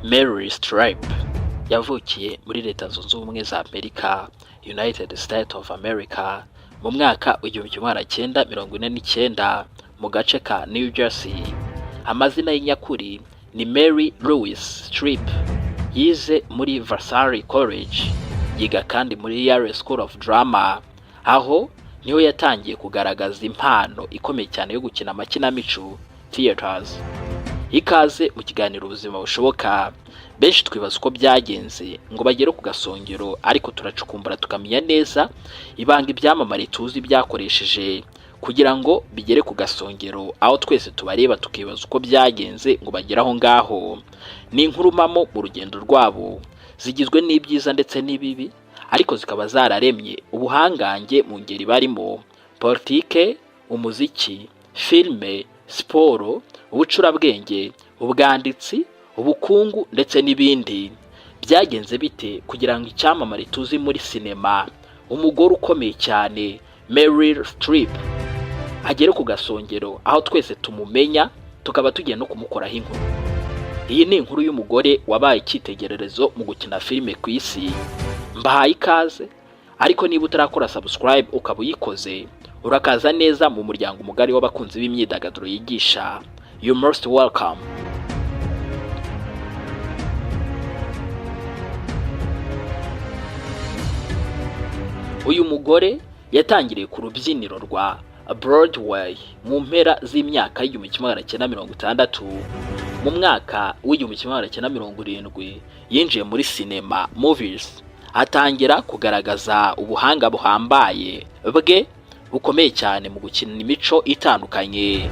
Meryl Streep yavukiye muri Leta Zunze Ubumwe za Amerika, United States of America, mu mwaka w'1949 mu gace ka New Jersey. Amazina y'inyakuri ni Mary Louise Streep. Yize muri Vassar College, yiga kandi muri Yale School of Drama, aho niho yatangiye kugaragaza impano ikomeye cyane yo gukina amakinamico theaters. Ikaze mu kiganiro ubuzima bushoboka. Benshi twibaza uko byagenze ngo bagere ku gasongero, ariko turacukumbura tukamenya neza ibanga ibyamamare tuzi byakoresheje kugira ngo bigere ku gasongero, aho twese tubareba tukibaza uko byagenze ngo bagere aho ngaho. Ni inkuru mpamo mu rugendo rwabo, zigizwe n'ibyiza ndetse n'ibibi, ariko zikaba zararemye ubuhangange mu ngeri barimo: politike, umuziki, filme, siporo, ubucurabwenge, ubwanditsi, ubukungu ndetse n'ibindi. Byagenze bite kugira ngo icyamamare tuzi muri sinema, umugore ukomeye cyane Meryl Streep, agere ku gasongero aho twese tumumenya, tukaba tugiye no kumukoraho inkuru? Iyi ni inkuru y'umugore wabaye icyitegererezo mu gukina filime ku isi. Mbahaye ikaze, ariko niba utarakora subscribe ukaba uyikoze, urakaza neza mu muryango mugari w'abakunzi b'imyidagaduro yigisha. You most welcome. Uyu mugore yatangiriye ku rubyiniro rwa Broadway mu mpera z'imyaka y'1960. Mu mwaka w'1970 yinjiye muri cinema movies, atangira kugaragaza ubuhanga buhambaye bwe bukomeye cyane mu gukina imico itandukanye.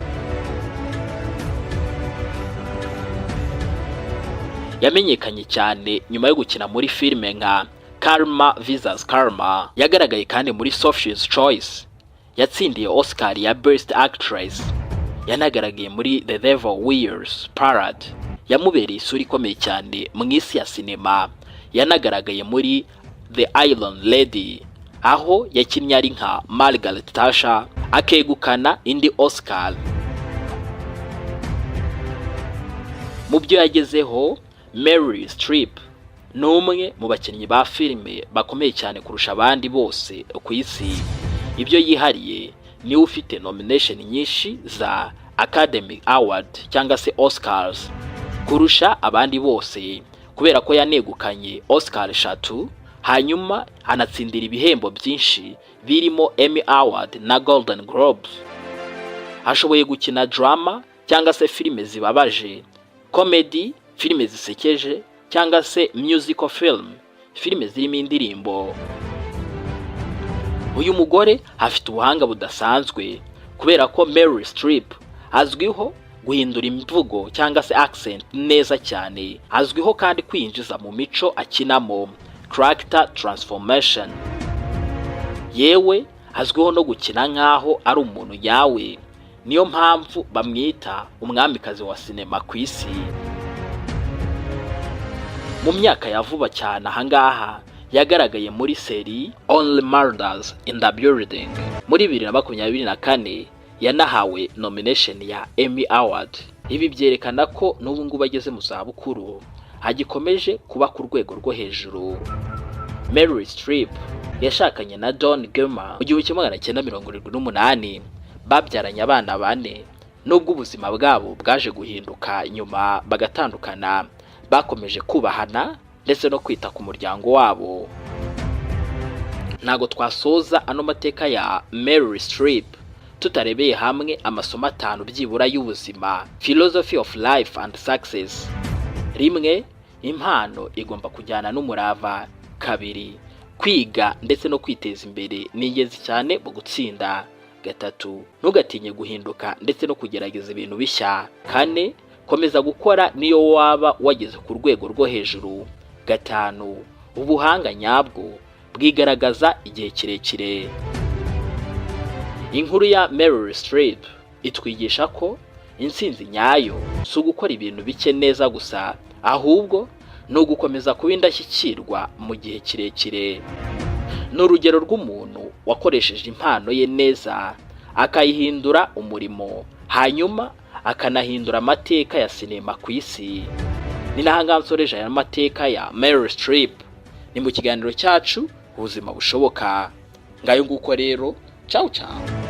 Yamenyekanye cyane nyuma yo gukina muri filime nka Karma vs Karma. Yagaragaye kandi muri Sophie's Choice, yatsindiye Oscar ya Best Actress. Yanagaragaye muri The Devil Wears Prada, yamubereye isura ikomeye cyane mu isi ya sinema. Yanagaragaye muri The Iron Lady, aho yakinnye ari nka Margaret Thatcher, akegukana indi Oscar. Mu byo yagezeho, Meryl Streep ni umwe mu bakinnyi ba filime bakomeye cyane kurusha abandi bose ku isi. Ibyo yihariye, ni ufite nomination nyinshi za Academy Award cyangwa se Oscars kurusha abandi bose, kubera ko yanegukanye Oscar 3, hanyuma anatsindira ibihembo byinshi birimo Emmy Award na Golden Globes. Ashoboye gukina drama cyangwa se filime zibabaje, comedy, filime zisekeje, cyangwa se musical film, filime zirimo indirimbo. Uyu mugore afite ubuhanga budasanzwe, kubera ko Meryl Streep azwiho guhindura imvugo cyangwa se accent neza cyane. Azwiho kandi kwinjiza mu mico akinamo, character transformation. Yewe azwiho no gukina nk'aho ari umuntu yawe. Niyo mpamvu bamwita umwamikazi wa sinema ku isi. Mu myaka ya vuba cyane ahangaha yagaragaye muri seri Only Murders in the Building. Muri 2024 yanahawe nomination ya Emmy Award. Ibi byerekana ko n'ubu ngubu ageze mu zabukuru, agikomeje kuba ku rwego rwo hejuru. Meryl Streep yashakanye na Don Gilmore mu 1978. Babyaranye abana 4, nubwo ubuzima bwabo bwaje guhinduka nyuma bagatandukana. Bakomeje kubahana ndetse no kwita ku muryango wabo. Ntago twasoza ano mateka ya Meryl Streep tutarebeye hamwe amasomo 5 byibura y'ubuzima: Philosophy of Life and Success. 1. Impano igomba kujyana n'umurava. 2. Kwiga ndetse no kwiteza imbere ni ingenzi cyane mu gutsinda. 3. Ntugatinye guhinduka ndetse no kugerageza ibintu bishya. 4. Komeza gukora niyo waba wageze ku rwego rwo hejuru. 5. Ubuhanga nyabwo bwigaragaza igihe kirekire. Inkuru ya Meryl Streep itwigisha ko intsinzi nyayo si ugukora ibintu bike neza gusa, ahubwo ni ugukomeza kuba indashyikirwa mu gihe kirekire. Ni urugero rw'umuntu wakoresheje impano ye neza, akayihindura umurimo, hanyuma akanahindura amateka ya sinema ku isi. ni nahanga nsoreje aya mateka ya Meryl Streep. Ni mu kiganiro cyacu ubuzima bushoboka. Ngayo nguko rero, ciao ciao.